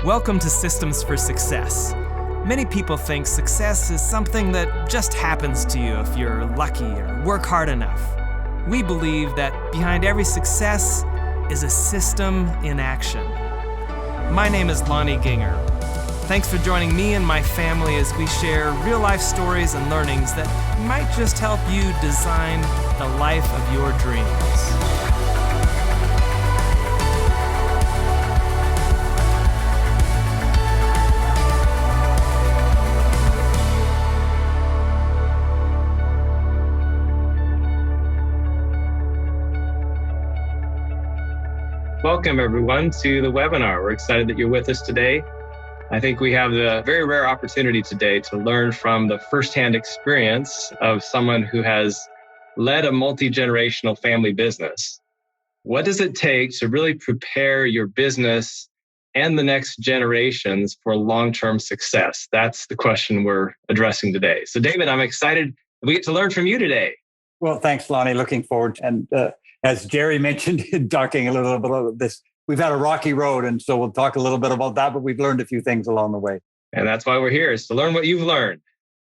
Welcome to Systems for Success. Many people think success is something that just happens to you if you're lucky or work hard enough. We believe that behind every success is a system in action. My name is Lonnie Ginger. Thanks for joining me and my family as we share real-life stories and learnings that might just help you design the life of your dreams. Welcome, everyone, to the webinar. We're excited that you're with us today. I think we have the very rare opportunity today to learn from the firsthand experience of someone who has led a multi-generational family business. What does it take to really prepare your business and the next generations for long-term success? That's the question we're addressing today. So, David, I'm excited we get to learn from you today. Well, thanks, Lonnie. Looking forward. And as Jerry mentioned in talking a little bit about this, we've had a rocky road. And so we'll talk a little bit about that, but we've learned a few things along the way. And that's why we're here, is to learn what you've learned.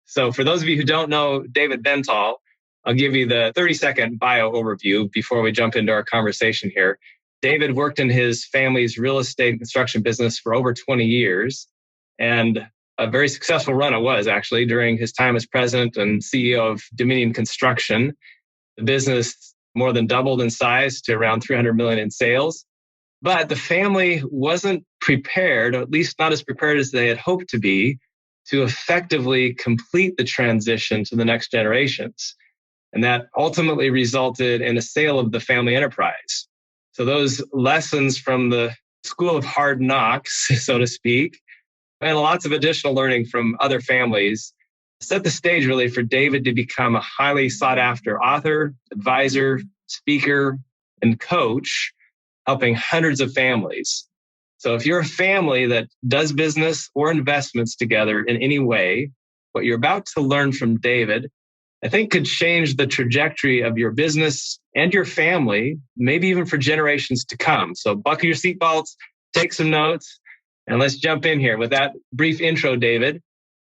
So for those of you who don't know David Bentall, I'll give you the 30-second bio overview before we jump into our conversation here. David worked in his family's real estate construction business for over 20 years. And a very successful run it was, actually, during his time as president and CEO of Dominion Construction. The business more than doubled in size to around $300 million in sales. But the family wasn't prepared, or at least not as prepared as they had hoped to be, to effectively complete the transition to the next generations. And that ultimately resulted in a sale of the family enterprise. So those lessons from the school of hard knocks, so to speak, and lots of additional learning from other families set the stage really for David to become a highly sought after author, advisor, speaker, and coach, helping hundreds of families. So if you're a family that does business or investments together in any way, what you're about to learn from David, I think could change the trajectory of your business and your family, maybe even for generations to come. So buckle your seatbelts, take some notes, and let's jump in here. With that brief intro, David,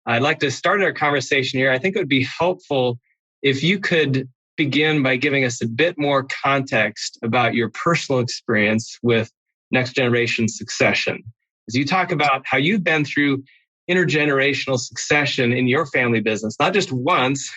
I'd like to start our conversation here. I think it would be helpful if you could begin by giving us a bit more context about your personal experience with next generation succession. As you talk about how you've been through intergenerational succession in your family business, not just once,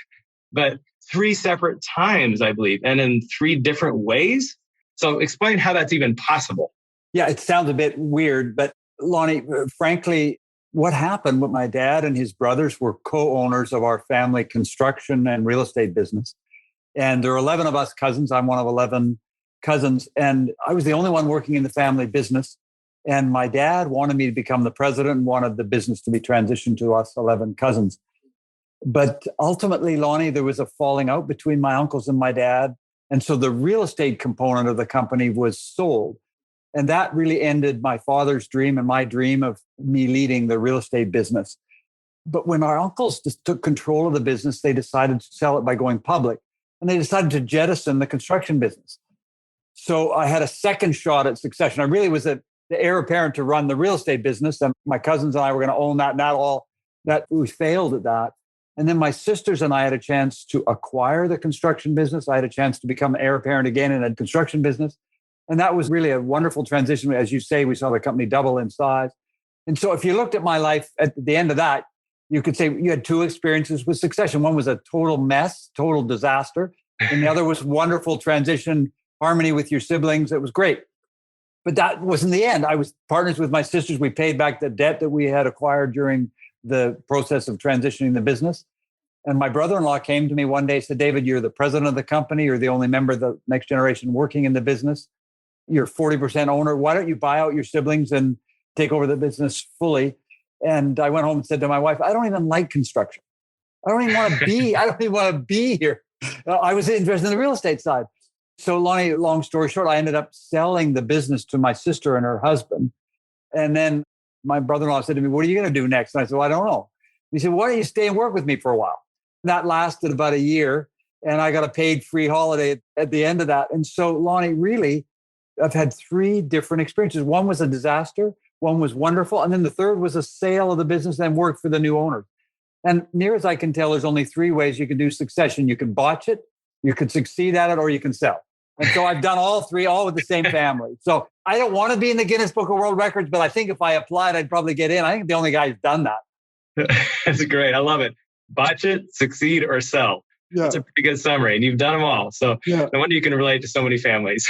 but 3 separate times, I believe, and in 3 different ways. So explain how that's even possible. Yeah, it sounds a bit weird, but Lonnie, frankly, what happened with my dad and his brothers were co-owners of our family construction and real estate business. And there are 11 of us cousins. I'm one of 11 cousins. And I was the only one working in the family business. And my dad wanted me to become the president and wanted the business to be transitioned to us 11 cousins. But ultimately, Lonnie, there was a falling out between my uncles and my dad. And so the real estate component of the company was sold. And that really ended my father's dream and my dream of me leading the real estate business. But when our uncles just took control of the business, they decided to sell it by going public. And they decided to jettison the construction business. So I had a second shot at succession. I really was the heir apparent to run the real estate business. And my cousins and I were going to own that. And we failed at that. And then my sisters and I had a chance to acquire the construction business. I had a chance to become heir apparent again in a construction business. And that was really a wonderful transition. As you say, we saw the company double in size. And so if you looked at my life at the end of that, you could say you had 2 experiences with succession. One was a total mess, total disaster. And the other was wonderful transition, harmony with your siblings. It was great. But that wasn't the end. I was partners with my sisters. We paid back the debt that we had acquired during the process of transitioning the business. And my brother-in-law came to me one day and said, David, you're the president of the company. You're the only member of the next generation working in the business. You're 40% owner. Why don't you buy out your siblings and take over the business fully? And I went home and said to my wife, I don't even like construction. I don't even want to be here. I was interested in the real estate side. So Lonnie, long story short, I ended up selling the business to my sister and her husband. And then my brother-in-law said to me, what are you going to do next? And I said, well, I don't know. He said, why don't you stay and work with me for a while? And that lasted about a year. And I got a paid free holiday at the end of that. And so Lonnie, really, I've had 3 different experiences. One was a disaster. One was wonderful. And then the third was a sale of the business and work for the new owner. And near as I can tell, there's only three ways you can do succession. You can botch it, you can succeed at it, or you can sell. And so I've done all three, all with the same family. So I don't want to be in the Guinness Book of World Records, but I think if I applied, I'd probably get in. I think the only guy who's done that. That's great. I love it. Botch it, succeed, or sell. Yeah. That's a pretty good summary. And you've done them all. So no wonder you can relate to so many families.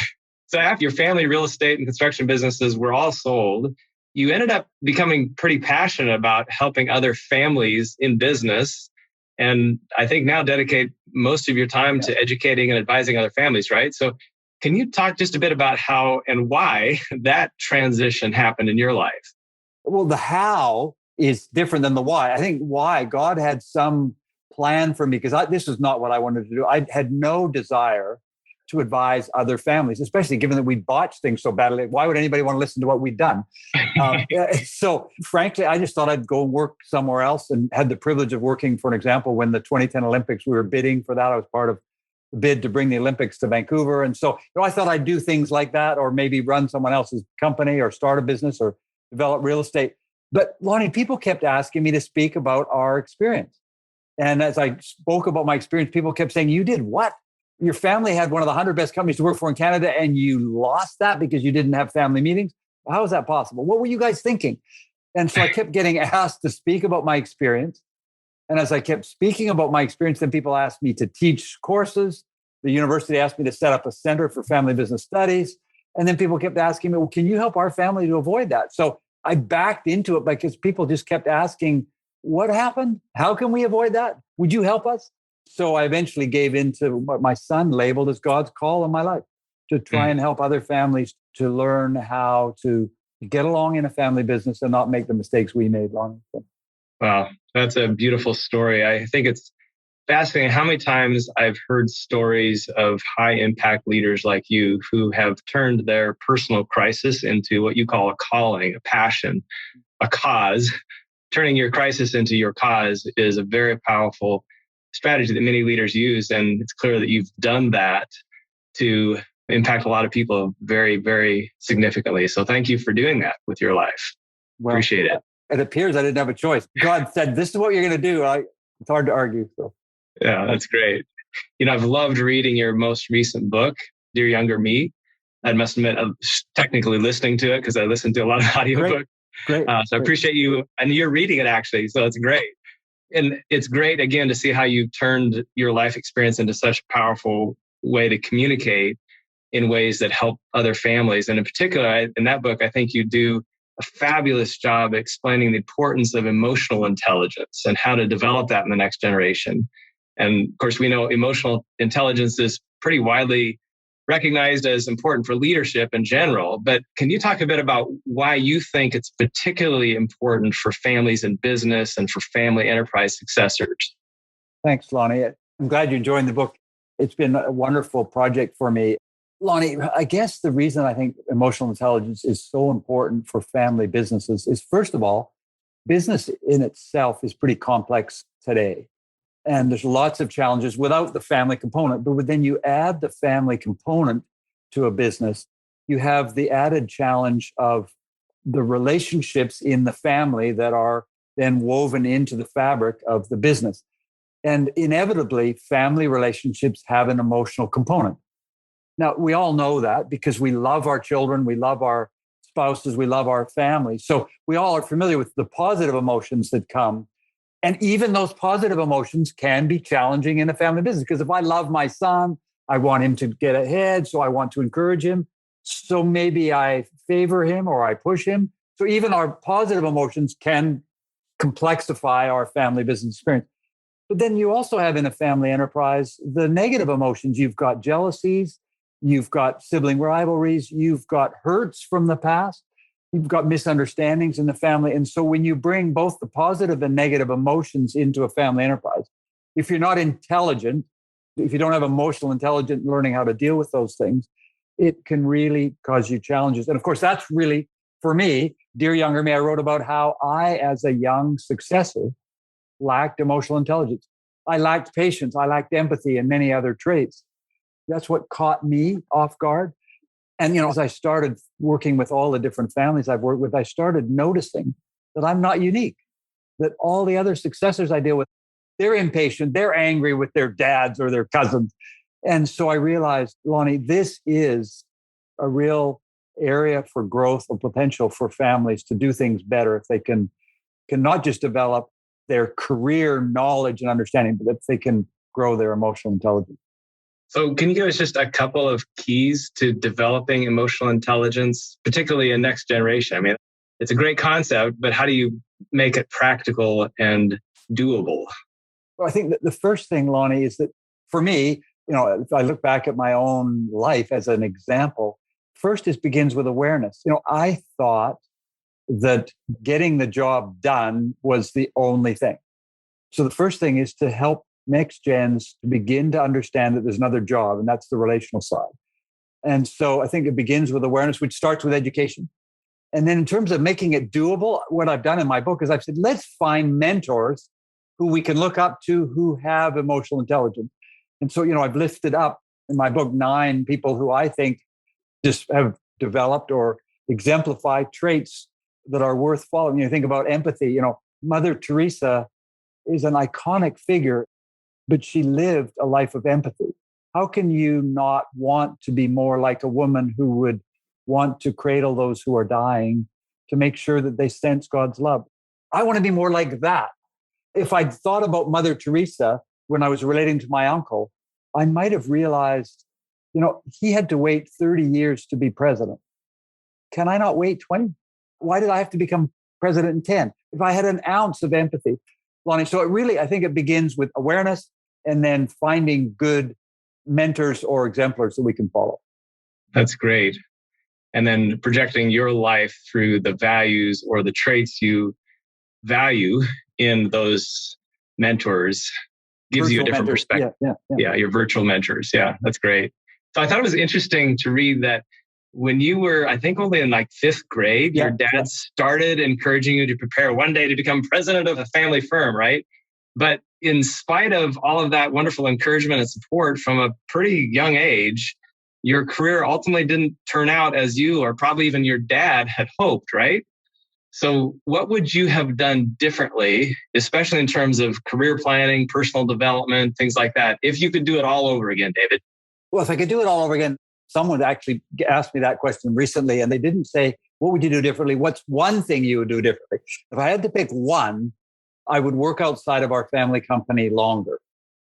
So after your family real estate and construction businesses were all sold, you ended up becoming pretty passionate about helping other families in business. And I think now dedicate most of your time to educating and advising other families, right? So can you talk just a bit about how and why that transition happened in your life? Well, the how is different than the why. I think why, God had some plan for me, because this is not what I wanted to do. I had no desire to advise other families, especially given that we botched things so badly. Why would anybody want to listen to what we'd done? So frankly, I just thought I'd go and work somewhere else, and had the privilege of working, for an example, when the 2010 Olympics, we were bidding for that. I was part of the bid to bring the Olympics to Vancouver. And so I thought I'd do things like that, or maybe run someone else's company or start a business or develop real estate. But Lonnie, people kept asking me to speak about our experience. And as I spoke about my experience, people kept saying, you did what? Your family had one of the 100 best companies to work for in Canada, and you lost that because you didn't have family meetings? How is that possible? What were you guys thinking? And so I kept getting asked to speak about my experience. And as I kept speaking about my experience, then people asked me to teach courses. The university asked me to set up a center for family business studies. And then people kept asking me, well, can you help our family to avoid that? So I backed into it because people just kept asking, what happened? How can we avoid that? Would you help us? So I eventually gave in to what my son labeled as God's call in my life, to try and help other families to learn how to get along in a family business and not make the mistakes we made long ago. Wow, that's a beautiful story. I think it's fascinating how many times I've heard stories of high impact leaders like you who have turned their personal crisis into what you call a calling, a passion, a cause. Turning your crisis into your cause is a very powerful strategy that many leaders use. And it's clear that you've done that to impact a lot of people very, very significantly. So thank you for doing that with your life. Well, appreciate it. It appears I didn't have a choice. God said, this is what you're going to do. It's hard to argue. So. Yeah, that's great. I've loved reading your most recent book, Dear Younger Me. I must admit, I'm technically listening to it because I listen to a lot of audiobooks. Great. So I appreciate you. And you're reading it actually. So it's great. And it's great, again, to see how you've turned your life experience into such a powerful way to communicate in ways that help other families. And in particular, in that book, I think you do a fabulous job explaining the importance of emotional intelligence and how to develop that in the next generation. And of course, we know emotional intelligence is pretty widely recognized as important for leadership in general. But can you talk a bit about why you think it's particularly important for families in business and for family enterprise successors? Thanks, Lonnie. I'm glad you're enjoying the book. It's been a wonderful project for me. Lonnie, I guess the reason I think emotional intelligence is so important for family businesses is, first of all, business in itself is pretty complex today. And there's lots of challenges without the family component. But then you add the family component to a business, you have the added challenge of the relationships in the family that are then woven into the fabric of the business. And inevitably, family relationships have an emotional component. Now, we all know that because we love our children, we love our spouses, we love our family. So we all are familiar with the positive emotions that come. And even those positive emotions can be challenging in a family business, because if I love my son, I want him to get ahead, so I want to encourage him. So maybe I favor him or I push him. So even our positive emotions can complexify our family business experience. But then you also have in a family enterprise the negative emotions. You've got jealousies, you've got sibling rivalries, you've got hurts from the past. You've got misunderstandings in the family. And so when you bring both the positive and negative emotions into a family enterprise, if you're not intelligent, if you don't have emotional intelligence learning how to deal with those things, it can really cause you challenges. And of course, that's really, for me, Dear Younger Me, I wrote about how I, as a young successor, lacked emotional intelligence. I lacked patience. I lacked empathy and many other traits. That's what caught me off guard. And, as I started working with all the different families I've worked with, I started noticing that I'm not unique, that all the other successors I deal with, they're impatient, they're angry with their dads or their cousins. And so I realized, Lonnie, this is a real area for growth or potential for families to do things better if they can not just develop their career knowledge and understanding, but if they can grow their emotional intelligence. So can you give us just a couple of keys to developing emotional intelligence, particularly in next generation? I mean, it's a great concept, but how do you make it practical and doable? Well, I think that the first thing, Lonnie, is that for me, if I look back at my own life as an example, first it begins with awareness. I thought that getting the job done was the only thing. So the first thing is to help next gens to begin to understand that there's another job, and that's the relational side. And so I think it begins with awareness, which starts with education. And then in terms of making it doable, what I've done in my book is I've said, let's find mentors who we can look up to who have emotional intelligence. And so, I've lifted up in my book 9 people who I think just have developed or exemplify traits that are worth following. You think about empathy, Mother Teresa is an iconic figure, but she lived a life of empathy. How can you not want to be more like a woman who would want to cradle those who are dying to make sure that they sense God's love? I want to be more like that. If I'd thought about Mother Teresa when I was relating to my uncle, I might have realized, he had to wait 30 years to be president. Can I not wait 20? Why did I have to become president in 10? If I had an ounce of empathy, Lonnie. So I think it begins with awareness and then finding good mentors or exemplars that we can follow. That's great. And then projecting your life through the values or the traits you value in those mentors gives you a different perspective. Yeah, your virtual mentors. Yeah, that's great. So I thought it was interesting to read that when you were, I think only in like 5th grade, your dad started encouraging you to prepare one day to become president of a family firm, right? But in spite of all of that wonderful encouragement and support from a pretty young age, your career ultimately didn't turn out as you or probably even your dad had hoped, right? So what would you have done differently, especially in terms of career planning, personal development, things like that, if you could do it all over again, David? Well, if I could do it all over again, someone actually asked me that question recently, and they didn't say, what would you do differently? What's one thing you would do differently? If I had to pick one, I would work outside of our family company longer.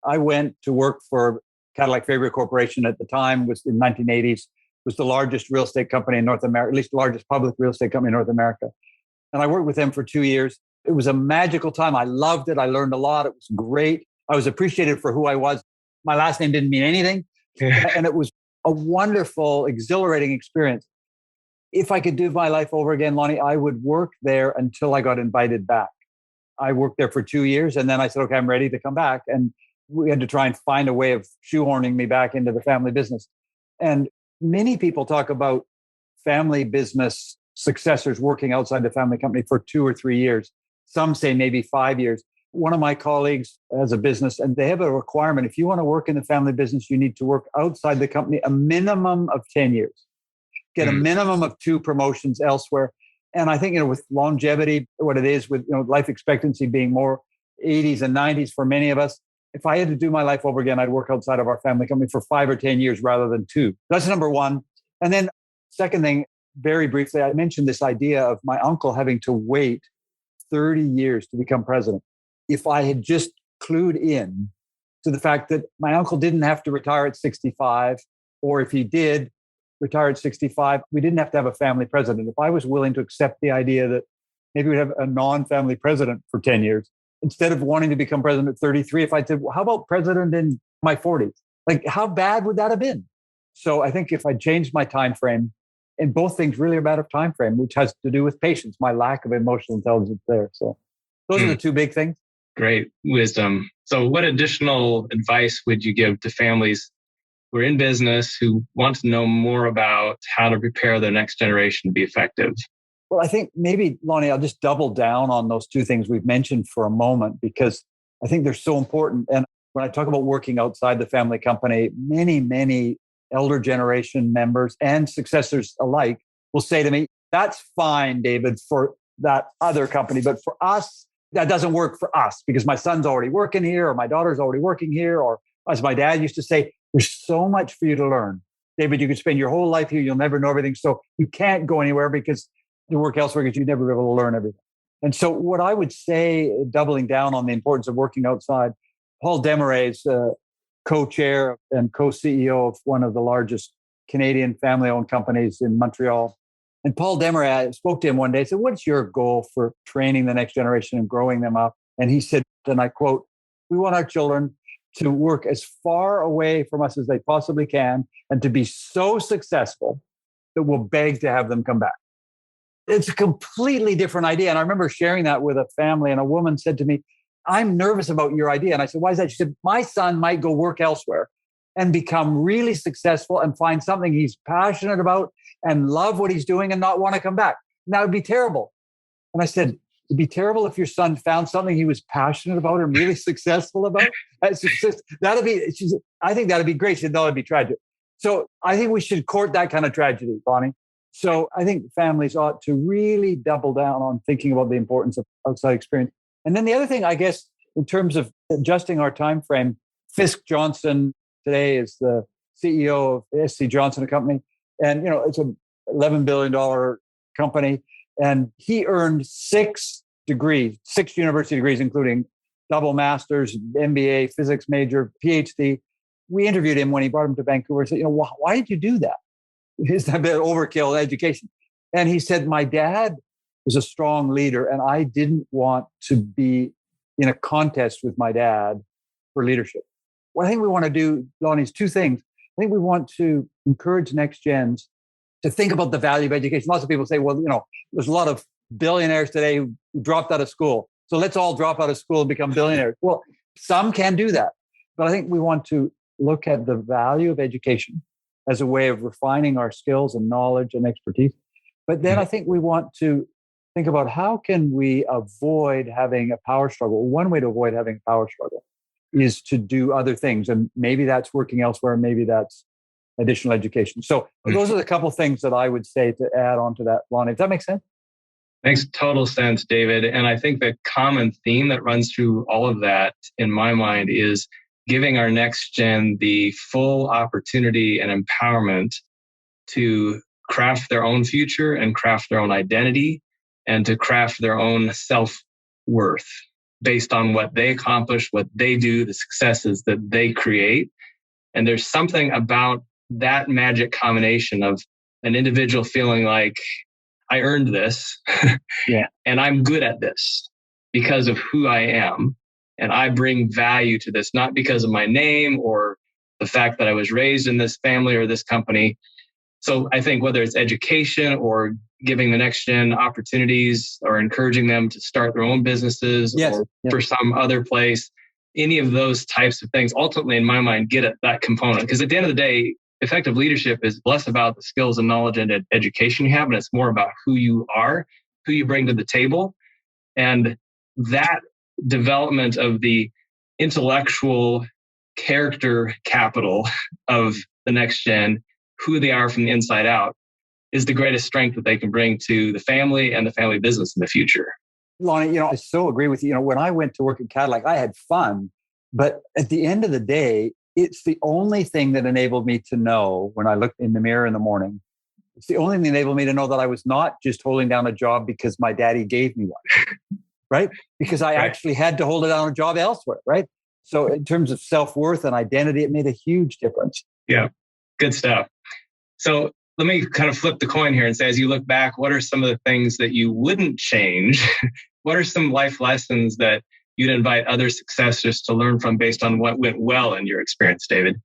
I went to work for Cadillac Fairview Corporation at the time, was in the 1980s, was the largest real estate company in North America, at least the largest public real estate company in North America. And I worked with them for 2 years. It was a magical time. I loved it. I learned a lot. It was great. I was appreciated for who I was. My last name didn't mean anything. And it was a wonderful, exhilarating experience. If I could do my life over again, Lonnie, I would work there until I got invited back. I worked there for 2 years, and then I said, okay, I'm ready to come back. And we had to try and find a way of shoehorning me back into the family business. And many people talk about family business successors working outside the family company for 2 or 3 years. Some say maybe 5 years. One of my colleagues has a business, and they have a requirement. If you want to work in the family business, you need to work outside the company a minimum of 10 years. Get a minimum of 2 promotions elsewhere. And I think, with longevity, what it is with, life expectancy being more 80s and 90s for many of us, if I had to do my life over again, I'd work outside of our family company for 5 or 10 years rather than 2. That's number one. And then second thing, very briefly, I mentioned this idea of my uncle having to wait 30 years to become president. If I had just clued in to the fact that my uncle didn't have to retire at 65, or if he did retire at 65, we didn't have to have a family president. If I was willing to accept the idea that maybe we'd have a non-family president for 10 years, instead of wanting to become president at 33, if I said, well, how about president in my 40s? Like, how bad would that have been? So I think if I changed my time frame, and both things really are about a time frame, which has to do with patience, my lack of emotional intelligence there. So those are the 2 big things. Great wisdom. So what additional advice would you give to families who are in business who want to know more about how to prepare their next generation to be effective? Well, I think maybe, Lonnie, I'll just double down on those 2 things we've mentioned for a moment, because I think they're so important. And when I talk about working outside the family company, many elder generation members and successors alike will say to me, that's fine, David, for that other company. But for us, that doesn't work for us because my son's already working here or my daughter's already working here. Or as my dad used to say, there's so much for you to learn. David, you could spend your whole life here. You'll never know everything. So you can't go anywhere because you work elsewhere because you'd never be able to learn everything. And so what I would say, doubling down on the importance of working outside, Paul Desmarais, co-chair and co-CEO of one of the largest Canadian family-owned companies in Montreal. And Paul Desmarais, I spoke to him one day, I said, what's your goal for training the next generation and growing them up? And he said, and I quote, we want our children to work as far away from us as they possibly can and to be so successful that we'll beg to have them come back. It's a completely different idea. And I remember sharing that with a family, and a woman said to me, I'm nervous about your idea. And I said, why is that? She said, my son might go work elsewhere and become really successful and find something he's passionate about and love what he's doing and not want to come back. And that would be terrible. And I said, it'd be terrible if your son found something he was passionate about and really successful about. I think that'd be great. She said, no, it'd be tragic. So I think we should court that kind of tragedy, Bonnie. So I think families ought to really double down on thinking about the importance of outside experience. And then the other thing, I guess, in terms of adjusting our time frame, Fisk Johnson today is the CEO of SC Johnson Company. And, it's an $11 billion company. And he earned 6 university degrees, including double masters, MBA, physics major, PhD. We interviewed him when he brought him to Vancouver and said, why did you do that? Is that a bit of overkill in education? And he said, my dad was a strong leader and I didn't want to be in a contest with my dad for leadership. What I think we want to do, Lonnie, is 2 things. I think we want to encourage next gens to think about the value of education. Lots of people say, well, there's a lot of billionaires today who dropped out of school. So let's all drop out of school and become billionaires. Well, some can do that. But I think we want to look at the value of education as a way of refining our skills and knowledge and expertise. But then I think we want to think about how can we avoid having a power struggle. One way to avoid having a power struggle is to do other things. And maybe that's working elsewhere. Maybe that's additional education. So those are the couple of things that I would say to add on to that, Lonnie. Does that make sense? Makes total sense, David. And I think the common theme that runs through all of that in my mind is giving our next gen the full opportunity and empowerment to craft their own future and craft their own identity and to craft their own self-worth based on what they accomplish, what they do, the successes that they create. And there's something about that magic combination of an individual feeling like, I earned this and I'm good at this because of who I am. And I bring value to this, not because of my name or the fact that I was raised in this family or this company. So I think whether it's education or giving the next gen opportunities or encouraging them to start their own businesses for some other place, any of those types of things, ultimately in my mind, get at that component. Because at the end of the day, effective leadership is less about the skills and knowledge and education you have, and it's more about who you are, who you bring to the table. And that development of the intellectual character capital of the next gen, who they are from the inside out, is the greatest strength that they can bring to the family and the family business in the future. Lonnie, I so agree with you. When I went to work at Cadillac, I had fun, but at the end of the day, it's the only thing that enabled me to know when I looked in the mirror in the morning. It's the only thing that enabled me to know that I was not just holding down a job because my daddy gave me one, right? Because I actually had to hold it down a job elsewhere, right? So in terms of self-worth and identity, it made a huge difference. Yeah, good stuff. So let me kind of flip the coin here and say, as you look back, what are some of the things that you wouldn't change? What are some life lessons that you'd invite other successors to learn from based on what went well in your experience, David?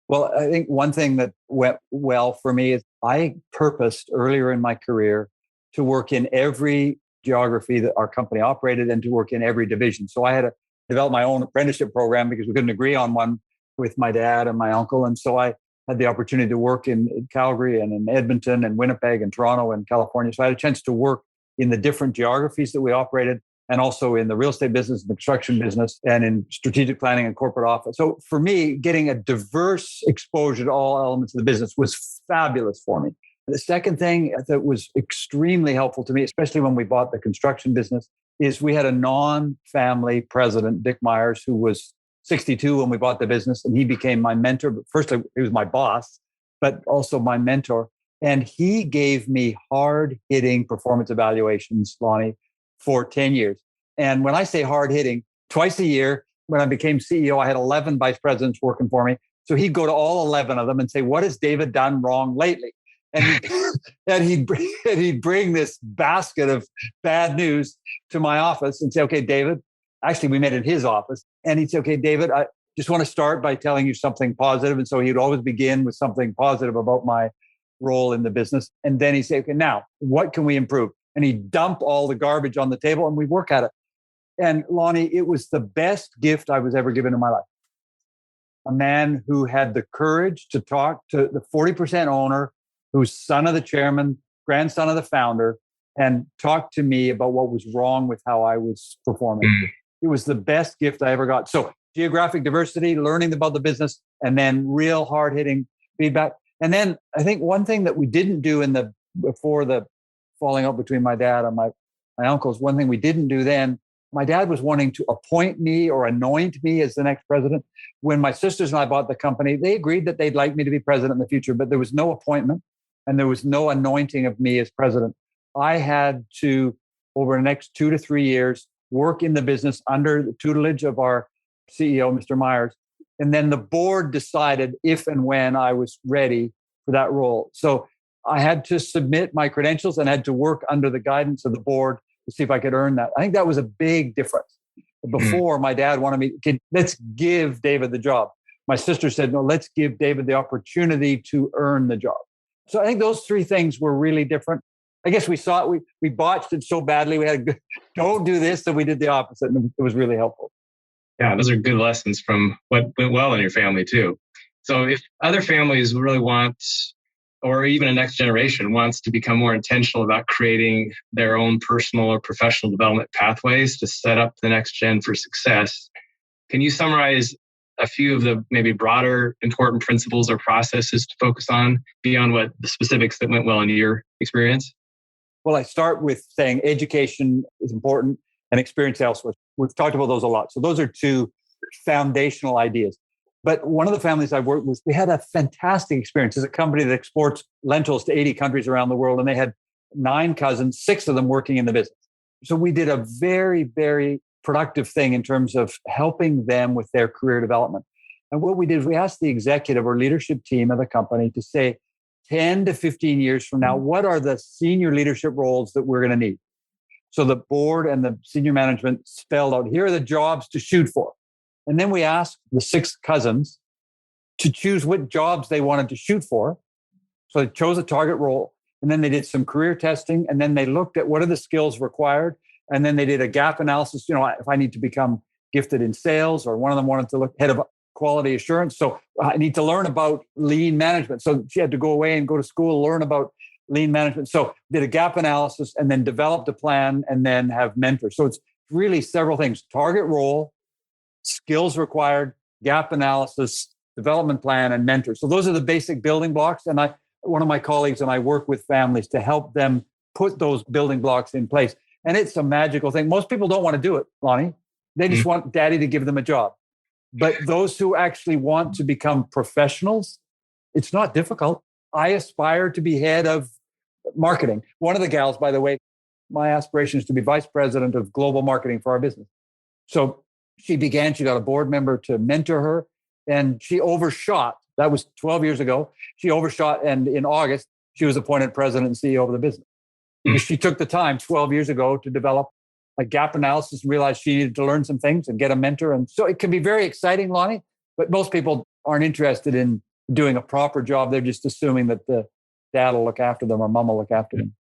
Well, I think one thing that went well for me is I purposed earlier in my career to work in every geography that our company operated and to work in every division. So I had to develop my own apprenticeship program because we couldn't agree on one with my dad and my uncle. And so I had the opportunity to work in Calgary and in Edmonton and Winnipeg and Toronto and California. So I had a chance to work in the different geographies that we operated. and also in the real estate business, the construction business, and in strategic planning and corporate office. So for me, getting a diverse exposure to all elements of the business was fabulous for me. The second thing that was extremely helpful to me, especially when we bought the construction business, is we had a non-family president, Dick Myers, who was 62 when we bought the business, and he became my mentor. But firstly, he was my boss, but also my mentor. And he gave me hard-hitting performance evaluations, Lonnie, for 10 years. And when I say hard-hitting, twice a year, when I became CEO, I had 11 vice presidents working for me. So he'd go to all 11 of them and say, what has David done wrong lately? And he'd bring this basket of bad news to my office and say, okay, David, actually we met in his office. And he'd say, okay, David, I just want to start by telling you something positive. And so he'd always begin with something positive about my role in the business. And then he'd say, okay, now what can we improve? And he'd dump all the garbage on the table and we'd work at it. And Lonnie, it was the best gift I was ever given in my life. A man who had the courage to talk to the 40% owner, who's son of the chairman, grandson of the founder, and talk to me about what was wrong with how I was performing. It was the best gift I ever got. So geographic diversity, learning about the business, and then real hard-hitting feedback. And then I think one thing that we didn't do before the falling out between my dad and my uncles, one thing we didn't do then, my dad was wanting to appoint me or anoint me as the next president. When my sisters and I bought the company, they agreed that they'd like me to be president in the future, but there was no appointment. And there was no anointing of me as president. I had to, over the next 2 to 3 years, work in the business under the tutelage of our CEO, Mr. Myers. And then the board decided if and when I was ready for that role. So I had to submit my credentials and had to work under the guidance of the board to see if I could earn that. I think that was a big difference. Before, my dad wanted me, okay, let's give David the job. My sister said, no, let's give David the opportunity to earn the job. So I think those three things were really different. I guess we saw it, we botched it so badly. We had don't do this, so we did the opposite. And it was really helpful. Yeah, those are good lessons from what went well in your family too. So if other families really want, or even a next generation wants to become more intentional about creating their own personal or professional development pathways to set up the next gen for success, can you summarize a few of the maybe broader important principles or processes to focus on beyond what the specifics that went well in your experience? Well, I start with saying education is important and experience elsewhere. We've talked about those a lot. So those are two foundational ideas. But one of the families I worked with, we had a fantastic experience. It's a company that exports lentils to 80 countries around the world. And they had 9 cousins, 6 of them working in the business. So we did a very, very productive thing in terms of helping them with their career development. And what we did is we asked the executive or leadership team of the company to say, 10 to 15 years from now, what are the senior leadership roles that we're going to need? So the board and the senior management spelled out, here are the jobs to shoot for. And then we asked the 6 cousins to choose what jobs they wanted to shoot for. So they chose a target role. And then they did some career testing. And then they looked at what are the skills required. And then they did a gap analysis. If I need to become gifted in sales, or one of them wanted to look head of quality assurance. So I need to learn about lean management. So she had to go away and go to school, learn about lean management. So did a gap analysis and then developed a plan and then have mentors. So it's really several things: target role, skills required, gap analysis, development plan, and mentors. So those are the basic building blocks. And one of my colleagues and I work with families to help them put those building blocks in place. And it's a magical thing. Most people don't want to do it, Lonnie. They just want daddy to give them a job. But those who actually want to become professionals, it's not difficult. I aspire to be head of marketing. One of the gals, by the way, my aspiration is to be vice president of global marketing for our business. So she got a board member to mentor her, and she overshot. That was 12 years ago. She overshot, and in August, she was appointed president and CEO of the business. Because she took the time 12 years ago to develop a gap analysis and realized she needed to learn some things and get a mentor. And so it can be very exciting, Lonnie, but most people aren't interested in doing a proper job. They're just assuming that the dad will look after them or mom will look after them.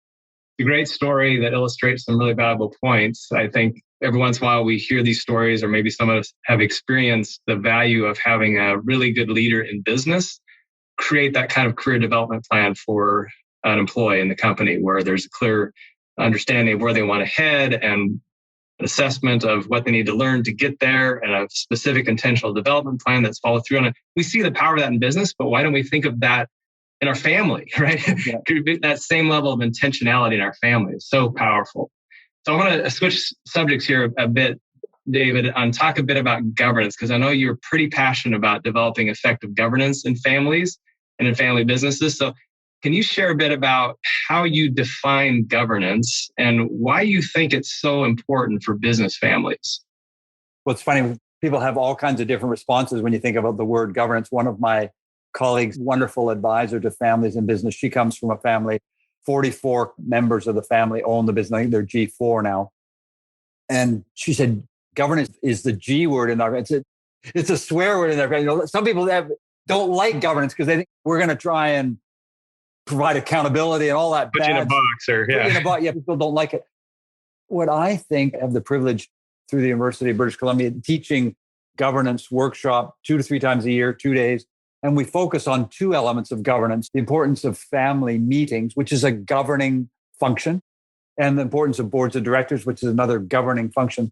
It's a great story that illustrates some really valuable points. I think every once in a while we hear these stories, or maybe some of us have experienced the value of having a really good leader in business create that kind of career development plan for an employee in the company, where there's a clear understanding of where they want to head and an assessment of what they need to learn to get there, and a specific intentional development plan that's followed through on it. We see the power of that in business, but why don't we think of that in our family, right? Yeah. That same level of intentionality in our family is so powerful. So I want to switch subjects here a bit, David, and talk a bit about governance, because I know you're pretty passionate about developing effective governance in families and in family businesses. So can you share a bit about how you define governance and why you think it's so important for business families? Well, it's funny. People have all kinds of different responses when you think about the word governance. One of my colleagues, wonderful advisor to families in business, she comes from a family, 44 members of the family own the business. I think they're G4 now. And she said, governance is the G word in our, it's a swear word in there. You know, some people don't like governance because they think we're going to try and provide accountability and all that. Put you in a box Yeah, people don't like it. What I think, I have the privilege through the University of British Columbia teaching governance workshop 2 to 3 times a year, 2 days. And we focus on 2 elements of governance: the importance of family meetings, which is a governing function, and the importance of boards of directors, which is another governing function.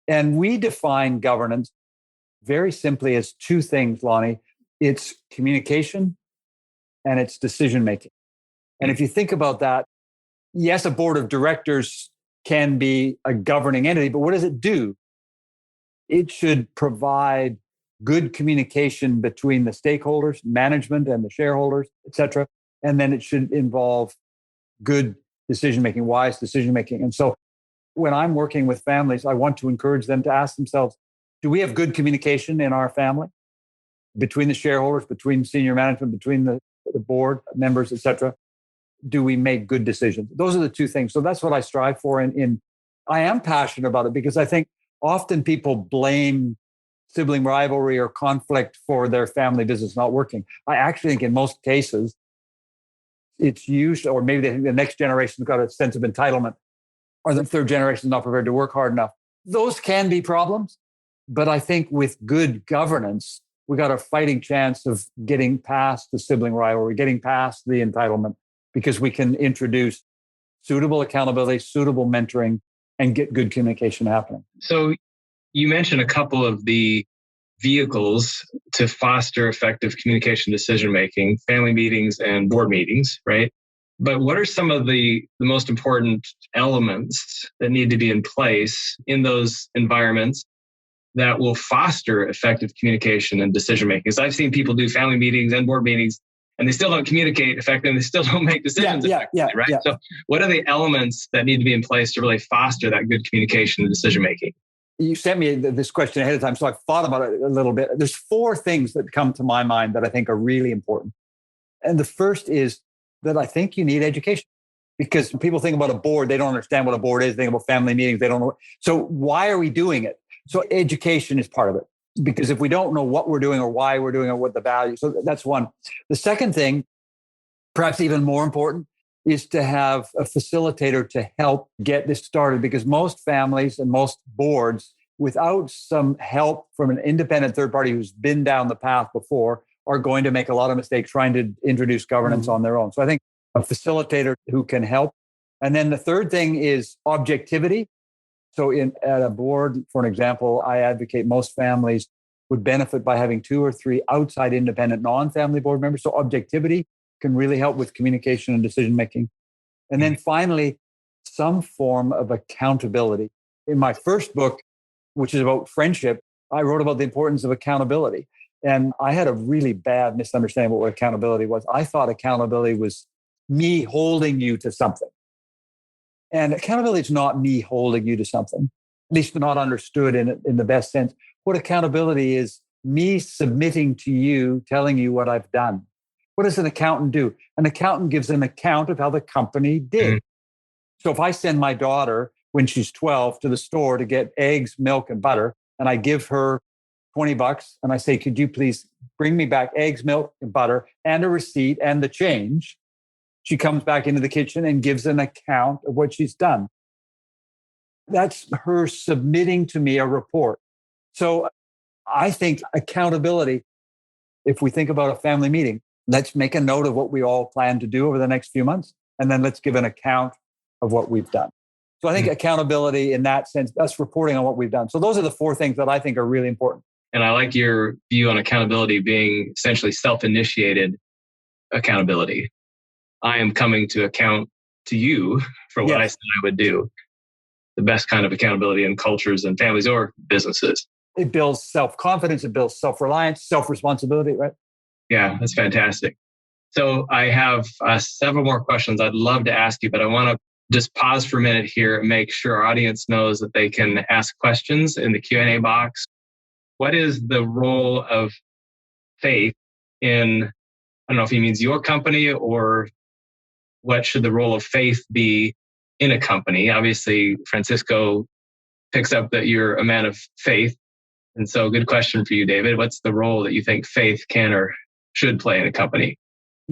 And we define governance very simply as 2 things, Lonnie. It's communication and it's decision-making. And if you think about that, yes, a board of directors can be a governing entity, but what does it do? It should provide good communication between the stakeholders, management and the shareholders, et cetera. And then it should involve good decision-making, wise decision-making. And so when I'm working with families, I want to encourage them to ask themselves, do we have good communication in our family? Between the shareholders, between senior management, between the board members, et cetera? Do we make good decisions? Those are the 2 things. So that's what I strive for. I am passionate about it because I think often people blame sibling rivalry or conflict for their family business not working. I actually think in most cases, it's used, or maybe the next generation's got a sense of entitlement, or the 3rd generation is not prepared to work hard enough. Those can be problems. But I think with good governance, we got a fighting chance of getting past the sibling rivalry, getting past the entitlement, because we can introduce suitable accountability, suitable mentoring, and get good communication happening. So you mentioned a couple of the vehicles to foster effective communication decision-making, family meetings and board meetings, right? But what are some of the most important elements that need to be in place in those environments that will foster effective communication and decision-making? Because I've seen people do family meetings and board meetings, and they still don't communicate effectively, and they still don't make decisions effectively, right? Yeah. So what are the elements that need to be in place to really foster that good communication and decision-making? You sent me this question ahead of time, so I've thought about it a little bit. There's 4 things that come to my mind that I think are really important. And the first is that I think you need education. Because when people think about a board, they don't understand what a board is. They think about family meetings, they don't know. So why are we doing it? So education is part of it. Because if we don't know what we're doing or why we're doing it, or what the value, so that's one. The second thing, perhaps even more important, is to have a facilitator to help get this started, because most families and most boards, without some help from an independent third party who's been down the path before, are going to make a lot of mistakes trying to introduce governance on their own. So I think a facilitator who can help. And then the third thing is objectivity. So at a board, for an example, I advocate most families would benefit by having 2 or 3 outside independent non-family board members. So objectivity can really help with communication and decision-making. And then finally, some form of accountability. In my first book, which is about friendship, I wrote about the importance of accountability. And I had a really bad misunderstanding of what accountability was. I thought accountability was me holding you to something. And accountability is not me holding you to something, at least not understood in the best sense. What accountability is me submitting to you, telling you what I've done. What does an accountant do? An accountant gives an account of how the company did. So if I send my daughter when she's 12 to the store to get eggs, milk, and butter, and I give her $20 and I say, could you please bring me back eggs, milk, and butter, and a receipt and the change? She comes back into the kitchen and gives an account of what she's done. That's her submitting to me a report. So I think accountability, if we think about a family meeting, let's make a note of what we all plan to do over the next few months, and then let's give an account of what we've done. So I think accountability in that sense, us reporting on what we've done. So those are the four things that I think are really important. And I like your view on accountability being essentially self-initiated accountability. I am coming to account to you for what I said I would do. The best kind of accountability in cultures and families or businesses. It builds self-confidence. It builds self-reliance, self-responsibility, right? Yeah, that's fantastic. So I have several more questions I'd love to ask you, but I want to just pause for a minute here and make sure our audience knows that they can ask questions in the Q&A box. What is the role of faith in, I don't know if he means your company, or what should the role of faith be in a company? Obviously, Francisco picks up that you're a man of faith. And so good question for you, David. What's the role that you think faith can or should play in a company?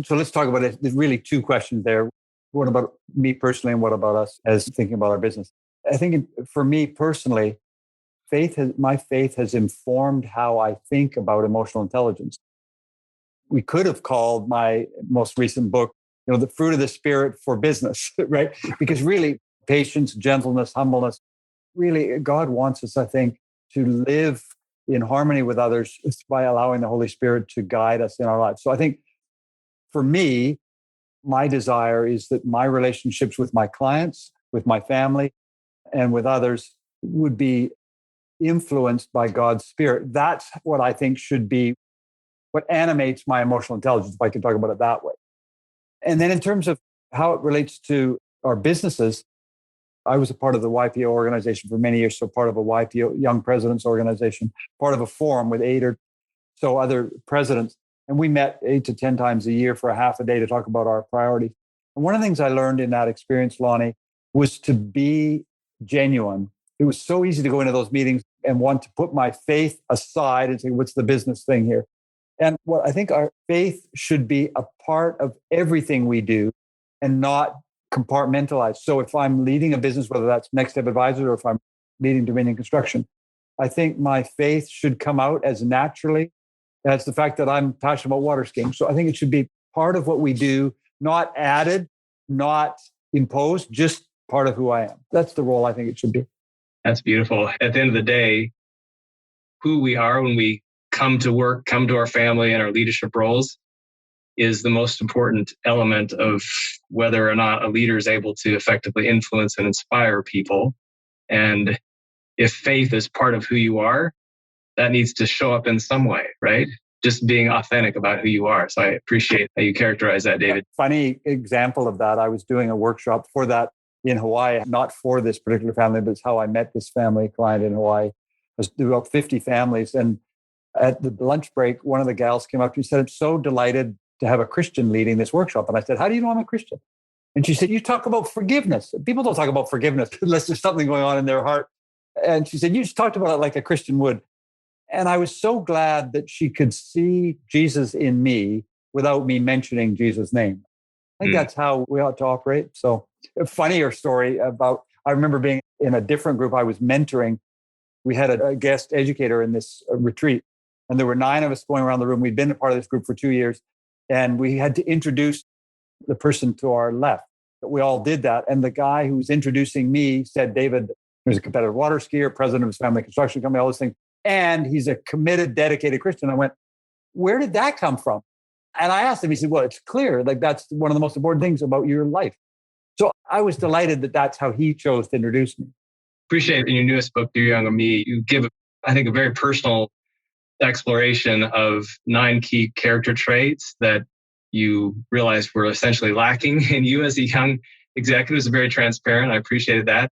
So let's talk about it. There's really two questions there. What about me personally and what about us as thinking about our business? I think for me personally, my faith has informed how I think about emotional intelligence. We could have called my most recent book, the fruit of the spirit for business, right? Because really patience, gentleness, humbleness, really God wants us, I think, to live in harmony with others by allowing the Holy Spirit to guide us in our lives. So I think for me, my desire is that my relationships with my clients, with my family, and with others would be influenced by God's Spirit. That's what I think should be what animates my emotional intelligence, if I can talk about it that way. And then in terms of how it relates to our businesses, I was a part of the YPO organization for many years, so part of a YPO Young Presidents organization, part of a forum with 8 or so other presidents. And we met 8 to 10 times a year for a half a day to talk about our priorities. And one of the things I learned in that experience, Lonnie, was to be genuine. It was so easy to go into those meetings and want to put my faith aside and say, what's the business thing here? And what I think our faith should be a part of everything we do and not compartmentalized. So if I'm leading a business, whether that's Next Step Advisors or if I'm leading Dominion Construction, I think my faith should come out as naturally as the fact that I'm passionate about water skiing. So I think it should be part of what we do, not added, not imposed, just part of who I am. That's the role I think it should be. That's beautiful. At the end of the day, who we are when we come to work, come to our family and our leadership roles is the most important element of whether or not a leader is able to effectively influence and inspire people. And if faith is part of who you are, that needs to show up in some way, right? Just being authentic about who you are. So I appreciate how you characterize that, David. Funny example of that. I was doing a workshop for that in Hawaii, not for this particular family, but it's how I met this family client in Hawaii. There was about 50 families. And at the lunch break, one of the gals came up to me and said, I'm so delighted to have a Christian leading this workshop. And I said, how do you know I'm a Christian? And she said, you talk about forgiveness. People don't talk about forgiveness unless there's something going on in their heart. And she said, you just talked about it like a Christian would. And I was so glad that she could see Jesus in me without me mentioning Jesus' name. I think that's how we ought to operate. So a funnier story about, I remember being in a different group I was mentoring. We had a guest educator in this retreat, and there were 9 of us going around the room. We'd been a part of this group for 2 years, and we had to introduce the person to our left. We all did that. And the guy who was introducing me said, David, who's a competitive water skier, president of his family construction company, all those things. And he's a committed, dedicated Christian. I went, where did that come from? And I asked him, he said, well, it's clear. Like that's one of the most important things about your life. So I was delighted that that's how he chose to introduce me. Appreciate in your newest book, Dear Young and Me, you give, I think, a very personal exploration of 9 key character traits that you realized were essentially lacking in you as a young executive. It was very transparent. I appreciated that.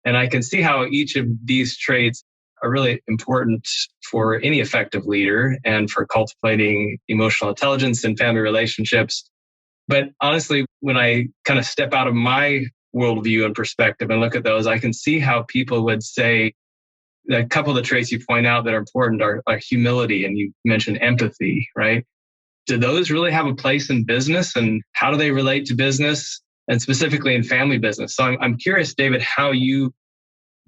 And I can see how each of these traits are really important for any effective leader and for cultivating emotional intelligence in family relationships. But honestly, when I kind of step out of my worldview and perspective and look at those, I can see how people would say that a couple of the traits you point out that are important are humility, and you mentioned empathy, right? Do those really have a place in business, and how do they relate to business and specifically in family business? So I'm curious, David, how you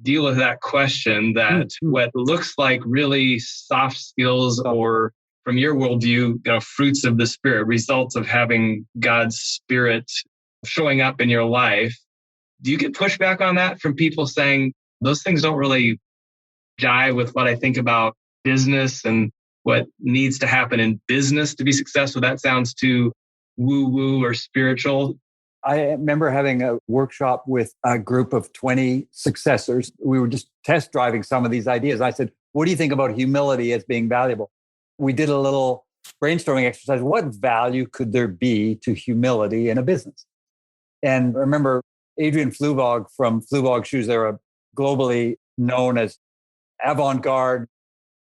deal with that question that what looks like really soft skills or from your worldview, fruits of the Spirit, results of having God's Spirit showing up in your life. Do you get pushback on that from people saying those things don't really jive with what I think about business and what needs to happen in business to be successful? That sounds too woo-woo or spiritual. I remember having a workshop with a group of 20 successors. We were just test driving some of these ideas. I said, what do you think about humility as being valuable? We did a little brainstorming exercise. What value could there be to humility in a business? And remember, Adrian Fluvog from Fluvog Shoes, they're globally known as avant-garde,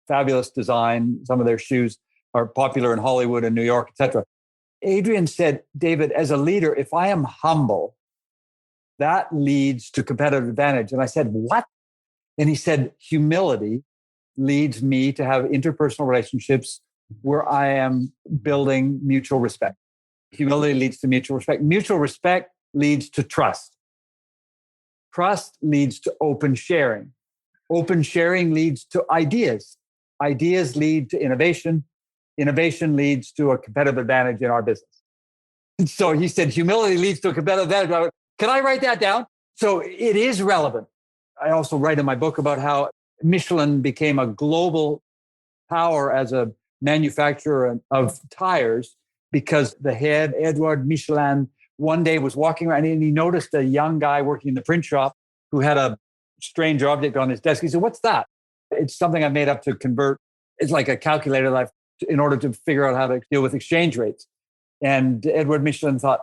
fabulous design. Some of their shoes are popular in Hollywood and New York, etc. Adrian said, David, as a leader, if I am humble, that leads to competitive advantage. And I said, what? And he said, humility leads me to have interpersonal relationships where I am building mutual respect. Humility leads to mutual respect. Mutual respect leads to trust. Trust leads to open sharing. Open sharing leads to ideas. Ideas lead to innovation. Innovation leads to a competitive advantage in our business. So he said, humility leads to a competitive advantage. Can I write that down? So it is relevant. I also write in my book about how Michelin became a global power as a manufacturer of tires because the head, Edouard Michelin, one day was walking around and he noticed a young guy working in the print shop who had a strange object on his desk. He said, what's that? It's something I made up to convert. It's like a calculator that in order to figure out how to deal with exchange rates. And Edouard Michelin thought,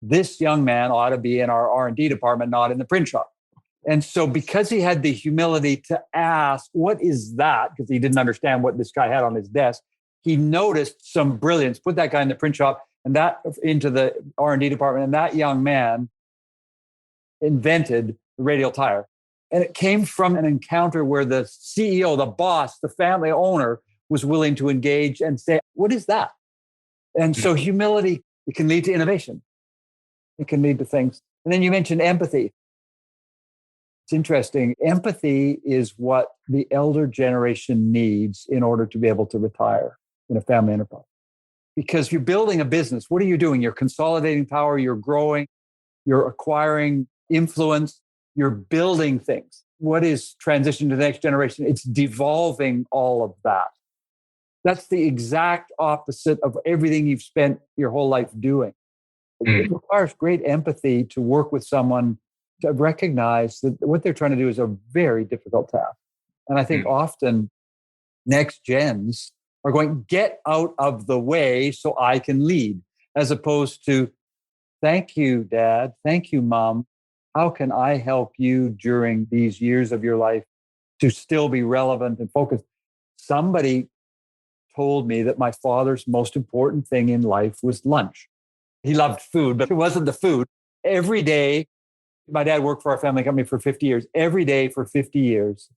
this young man ought to be in our R&D department, not in the print shop. And so because he had the humility to ask, what is that? Because he didn't understand what this guy had on his desk. He noticed some brilliance, put that guy in the print shop and that into the R&D department. And that young man invented the radial tire. And it came from an encounter where the CEO, the boss, the family owner was willing to engage and say, what is that? And so humility, it can lead to innovation. It can lead to things. And then you mentioned empathy. It's interesting. Empathy is what the elder generation needs in order to be able to retire in a family enterprise. Because you're building a business. What are you doing? You're consolidating power. You're growing. You're acquiring influence. You're building things. What is transition to the next generation? It's devolving all of that. That's the exact opposite of everything you've spent your whole life doing. It requires great empathy to work with someone to recognize that what they're trying to do is a very difficult task. And I think often next gens are going, get out of the way so I can lead, as opposed to, thank you, Dad. Thank you, Mom. How can I help you during these years of your life to still be relevant and focused? Somebody told me that my father's most important thing in life was lunch. He loved food, but it wasn't the food. Every day, my dad worked for our family company for 50 years. Every day for 50 years,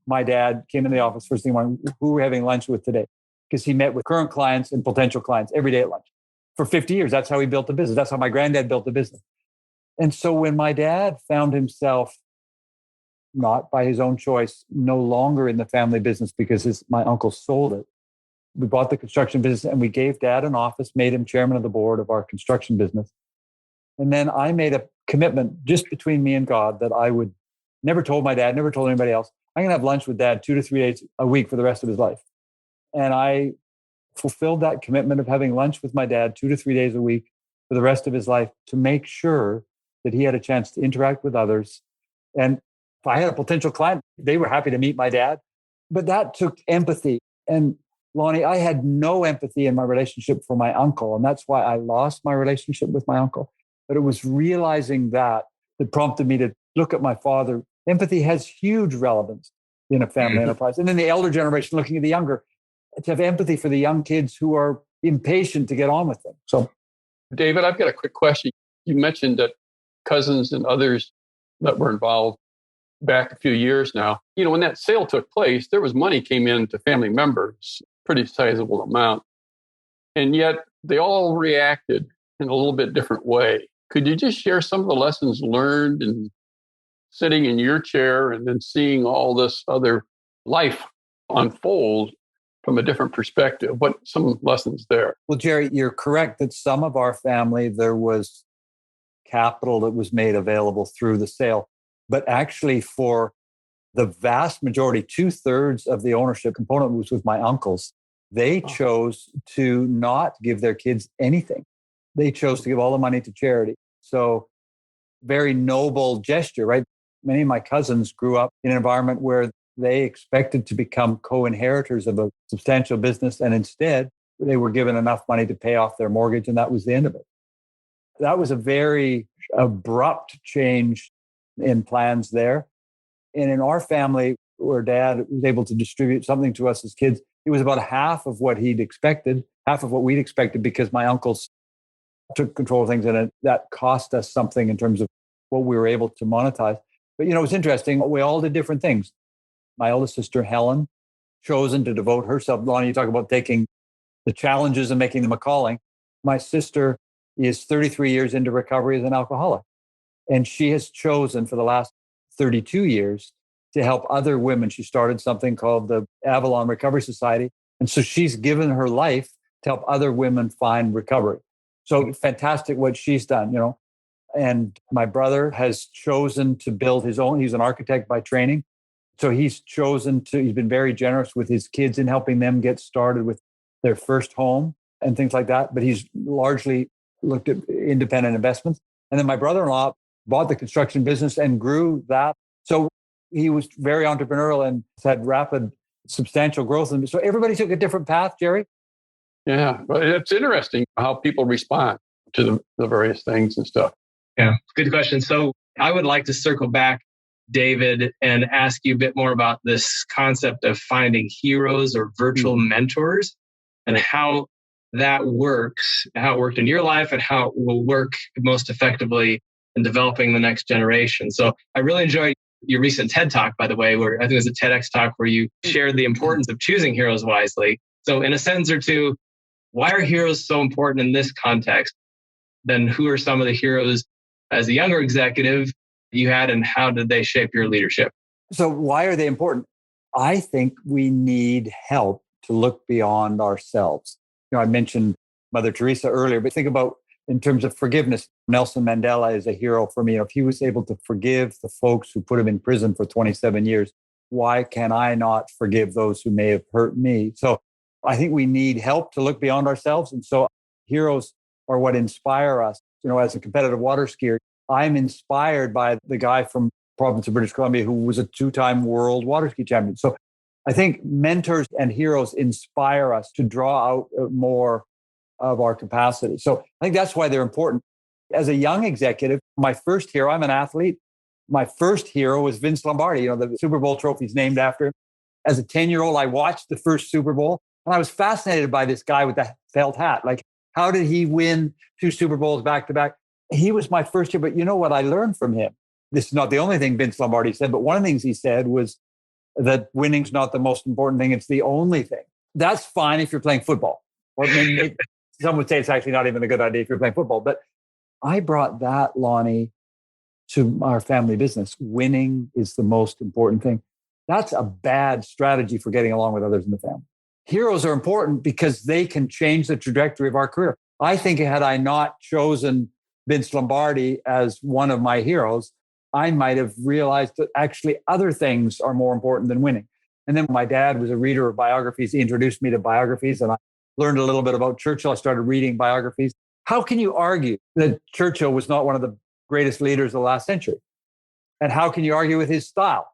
my dad came in the office first thing morning, who we're having lunch with today, because he met with current clients and potential clients every day at lunch. For 50 years, that's how he built the business. That's how my granddad built the business. And so when my dad found himself, not by his own choice, no longer in the family business because my uncle sold it, we bought the construction business and we gave Dad an office, made him chairman of the board of our construction business. And then I made a commitment just between me and God that I would never told my dad, never told anybody else. I'm going to have lunch with Dad 2 to 3 days a week for the rest of his life. And I fulfilled that commitment of having lunch with my dad 2 to 3 days a week for the rest of his life to make sure that he had a chance to interact with others. And if I had a potential client, they were happy to meet my dad. But that took empathy. And Lonnie, I had no empathy in my relationship for my uncle. And that's why I lost my relationship with my uncle. But it was realizing that prompted me to look at my father. Empathy has huge relevance in a family enterprise. And then the elder generation looking at the younger, to have empathy for the young kids who are impatient to get on with things. So, David, I've got a quick question. You mentioned that cousins and others that were involved back a few years now, when that sale took place, there was money came in to family members, pretty sizable amount. And yet they all reacted in a little bit different way. Could you just share some of the lessons learned in sitting in your chair and then seeing all this other life unfold from a different perspective? What some lessons there? Well, Jerry, you're correct that some of our family, there was capital that was made available through the sale. But actually, for the vast majority, 2/3 of the ownership component was with my uncles. They chose to not give their kids anything. They chose to give all the money to charity. So very noble gesture, right? Many of my cousins grew up in an environment where they expected to become co-inheritors of a substantial business. And instead, they were given enough money to pay off their mortgage. And that was the end of it. That was a very abrupt change in plans there. And in our family, where Dad was able to distribute something to us as kids, it was about half of what he'd expected, half of what we'd expected, because my uncles took control of things, and that cost us something in terms of what we were able to monetize. But, it's interesting. We all did different things. My eldest sister, Helen, chosen to devote herself. Lonnie, you talk about taking the challenges and making them a calling. My sister is 33 years into recovery as an alcoholic. And she has chosen for the last 32 years to help other women. She started something called the Avalon Recovery Society. And so she's given her life to help other women find recovery. So fantastic what she's done, And my brother has chosen to build his own. He's an architect by training. So he's been very generous with his kids in helping them get started with their first home and things like that. But he's largely looked at independent investments. And then my brother-in-law bought the construction business and grew that. So he was very entrepreneurial and had rapid, substantial growth. And so everybody took a different path, Jerry. Yeah, well, it's interesting how people respond to the various things and stuff. Yeah, good question. So I would like to circle back, David, and ask you a bit more about this concept of finding heroes or virtual mentors and how that works, how it worked in your life and how it will work most effectively in developing the next generation. So I really enjoyed your recent TED Talk, by the way, where I think it was a TEDx talk where you shared the importance of choosing heroes wisely. So in a sentence or two, why are heroes so important in this context? Then who are some of the heroes as a younger executive you had, and how did they shape your leadership? So why are they important? I think we need help to look beyond ourselves. I mentioned Mother Teresa earlier, but think about in terms of forgiveness. Nelson Mandela is a hero for me. If he was able to forgive the folks who put him in prison for 27 years, why can I not forgive those who may have hurt me? So I think we need help to look beyond ourselves. And so heroes are what inspire us. As a competitive water skier, I'm inspired by the guy from the province of British Columbia who was a 2-time world water ski champion. So I think mentors and heroes inspire us to draw out more of our capacity. So I think that's why they're important. As a young executive, my first hero, I'm an athlete. My first hero was Vince Lombardi. The Super Bowl trophy is named after him. As a 10-year-old, I watched the first Super Bowl, and I was fascinated by this guy with the felt hat. Like, how did he win 2 Super Bowls back to back? He was my first hero. But you know what I learned from him? This is not the only thing Vince Lombardi said, but one of the things he said was that winning's not the most important thing. It's the only thing. That's fine if you're playing football. Or some would say it's actually not even a good idea if you're playing football. But I brought that, Lonnie, to our family business. Winning is the most important thing. That's a bad strategy for getting along with others in the family. Heroes are important because they can change the trajectory of our career. I think had I not chosen Vince Lombardi as one of my heroes, I might have realized that actually other things are more important than winning. And then my dad was a reader of biographies. He introduced me to biographies, and I learned a little bit about Churchill. I started reading biographies. How can you argue that Churchill was not one of the greatest leaders of the last century? And how can you argue with his style?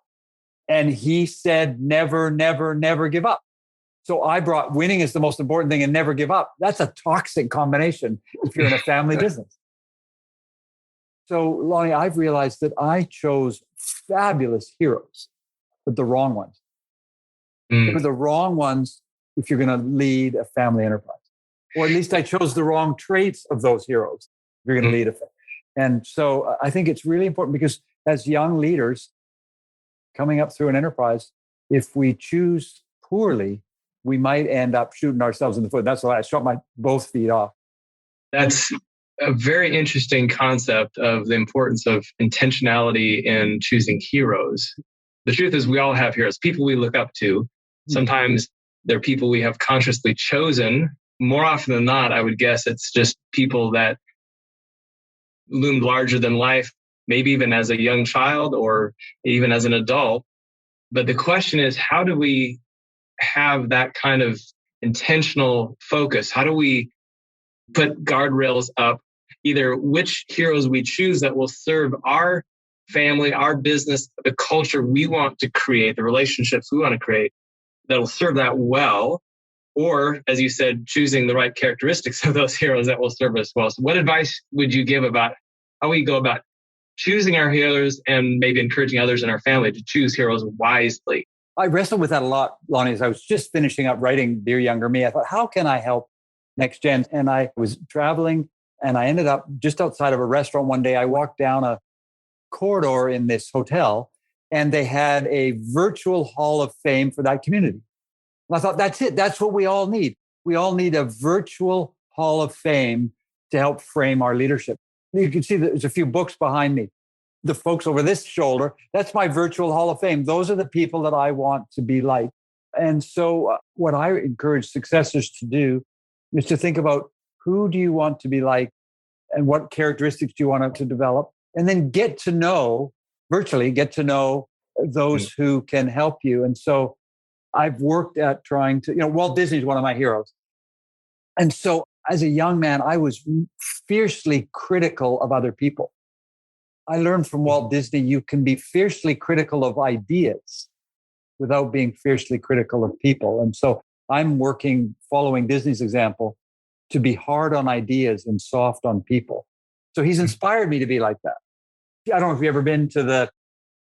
And he said, never, never, never give up. So I brought winning is the most important thing and never give up. That's a toxic combination if you're in a family business. So, Lonnie, I've realized that I chose fabulous heroes, but the wrong ones. They were the wrong ones if you're going to lead a family enterprise. Or at least I chose the wrong traits of those heroes if you're going to lead a family. And so I think it's really important because as young leaders coming up through an enterprise, if we choose poorly, we might end up shooting ourselves in the foot. That's why I shot my both feet off. That's a very interesting concept of the importance of intentionality in choosing heroes. The truth is we all have heroes, people we look up to. Sometimes they're people we have consciously chosen. More often than not, I would guess it's just people that loomed larger than life, maybe even as a young child or even as an adult. But the question is, how do we have that kind of intentional focus? How do we put guardrails up, either which heroes we choose that will serve our family, our business, the culture we want to create, the relationships we want to create that will serve that well, or, as you said, choosing the right characteristics of those heroes that will serve us well. So what advice would you give about how we go about choosing our heroes and maybe encouraging others in our family to choose heroes wisely? I wrestled with that a lot, Lonnie, as I was just finishing up writing Dear Younger Me. I thought, how can I help NextGen? And I was traveling and I ended up just outside of a restaurant one day. I walked down a corridor in this hotel and they had a virtual hall of fame for that community. And I thought, that's it. That's what we all need. We all need a virtual hall of fame to help frame our leadership. You can see there's a few books behind me. The folks over this shoulder, that's my virtual hall of fame. Those are the people that I want to be like. And so what I encourage successors to do is to think about who do you want to be like and what characteristics do you want to develop, and then virtually get to know those who can help you. And so I've worked at trying to, Walt Disney is one of my heroes. And so as a young man, I was fiercely critical of other people. I learned from Walt Disney, you can be fiercely critical of ideas without being fiercely critical of people. And so I'm working, following Disney's example, to be hard on ideas and soft on people. So he's inspired me to be like that. I don't know if you've ever been to the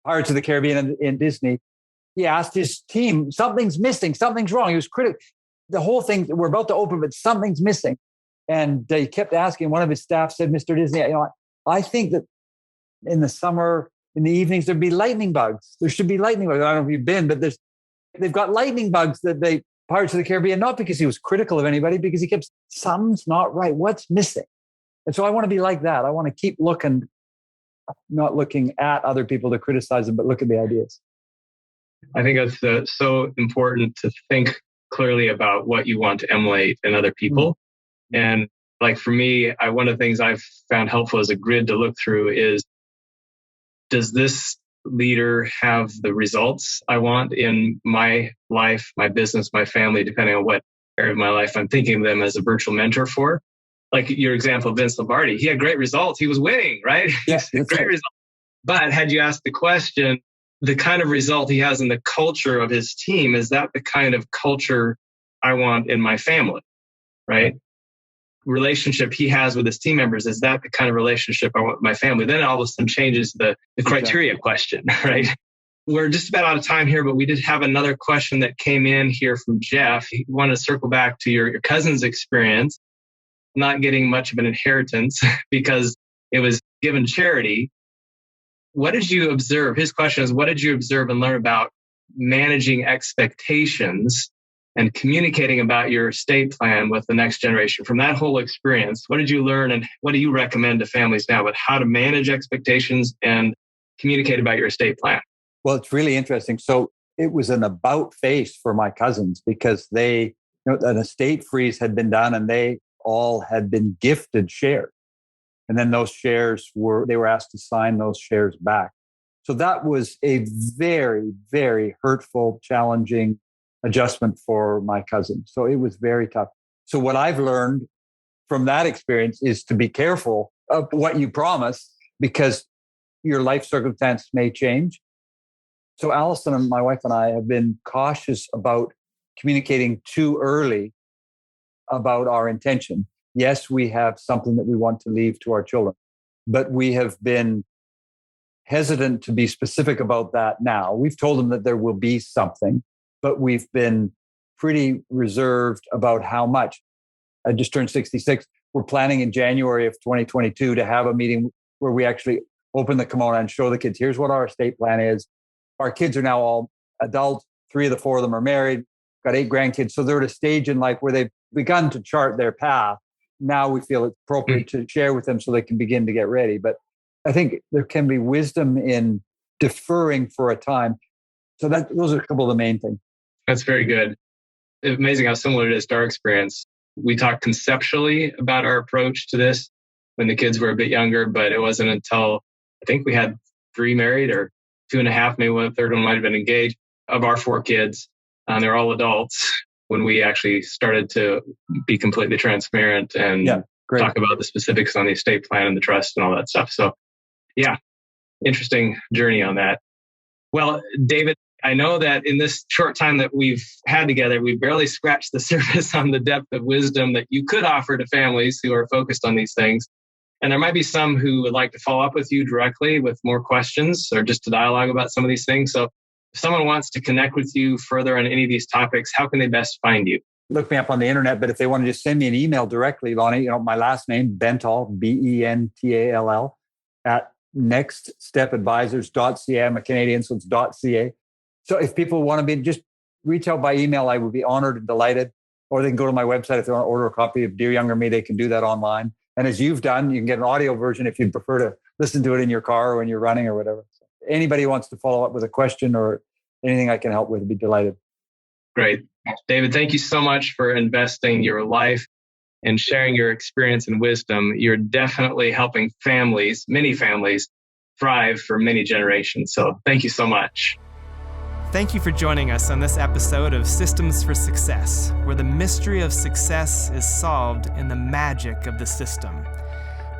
Pirates of the Caribbean in Disney. He asked his team, something's missing, something's wrong. He was critical. The whole thing, we're about to open, but something's missing. And he kept asking. One of his staff said, Mr. Disney, I think that in the summer, in the evenings, there'd be lightning bugs. There should be lightning bugs. I don't know if you've been, but they've got lightning bugs that Pirates of the Caribbean, not because he was critical of anybody, because he kept, something's not right. What's missing? And so I want to be like that. I want to keep looking, not looking at other people to criticize them, but look at the ideas. I think it's so important to think clearly about what you want to emulate in other people. And like for me, one of the things I've found helpful as a grid to look through is, does this leader have the results I want in my life, my business, my family, depending on what area of my life I'm thinking of them as a virtual mentor for? Like your example, Vince Lombardi, he had great results. He was winning, right? Yes, great results. But had you asked the question, the kind of result he has in the culture of his team, is that the kind of culture I want in my family, right? Relationship he has with his team members, is that the kind of relationship I want with my family? Then all of a sudden changes the criteria question, right? We're just about out of time here, but we did have another question that came in here from Jeff. He wanted to circle back to your cousin's experience, not getting much of an inheritance because it was given charity. What did you observe? His question is, what did you observe and learn about managing expectations and communicating about your estate plan with the next generation? From that whole experience, what did you learn and what do you recommend to families now about how to manage expectations and communicate about your estate plan? Well, it's really interesting. So it was an about face for my cousins because an estate freeze had been done and they all had been gifted shares. And then those shares they were asked to sign those shares back. So that was a very, very hurtful, challenging adjustment for my cousin. So it was very tough. So what I've learned from that experience is to be careful of what you promise because your life circumstance may change. So Allison and my wife and I have been cautious about communicating too early about our intention. Yes, we have something that we want to leave to our children, but we have been hesitant to be specific about that now. We've told them that there will be something, but we've been pretty reserved about how much. I just turned 66. We're planning in January of 2022 to have a meeting where we actually open the kimono and show the kids, here's what our estate plan is. Our kids are now all adults. 3 of the 4 of them are married, got 8 grandkids. So they're at a stage in life where they've begun to chart their path. Now we feel it's appropriate to share with them so they can begin to get ready. But I think there can be wisdom in deferring for a time. So those are a couple of the main things. That's very good. It's amazing how similar it is to our experience. We talk conceptually about our approach to this, when the kids were a bit younger, but it wasn't until I think we had 3 married or 2.5, maybe one third one might have been engaged of our 4 kids. They're all adults when we actually started to be completely transparent and talk about the specifics on the estate plan and the trust and all that stuff. So yeah, interesting journey on that. Well, David, I know that in this short time that we've had together, we've barely scratched the surface on the depth of wisdom that you could offer to families who are focused on these things. And there might be some who would like to follow up with you directly with more questions or just to dialogue about some of these things. So if someone wants to connect with you further on any of these topics, how can they best find you? Look me up on the internet, but if they want to just send me an email directly, Lonnie, my last name, Bentall, Bentall, at nextstepadvisors.ca. I'm a Canadian, so it's .ca. So if people want to just reach out by email, I would be honored and delighted. Or they can go to my website. If they want to order a copy of Dear Younger Me, they can do that online. And as you've done, you can get an audio version if you'd prefer to listen to it in your car or when you're running or whatever. So anybody who wants to follow up with a question or anything I can help with, I'd be delighted. Great. David, thank you so much for investing your life and sharing your experience and wisdom. You're definitely helping families, many families, thrive for many generations. So thank you so much. Thank you for joining us on this episode of Systems for Success, where the mystery of success is solved in the magic of the system.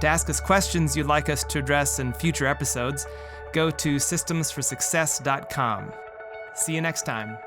To ask us questions you'd like us to address in future episodes, go to systemsforsuccess.com. See you next time.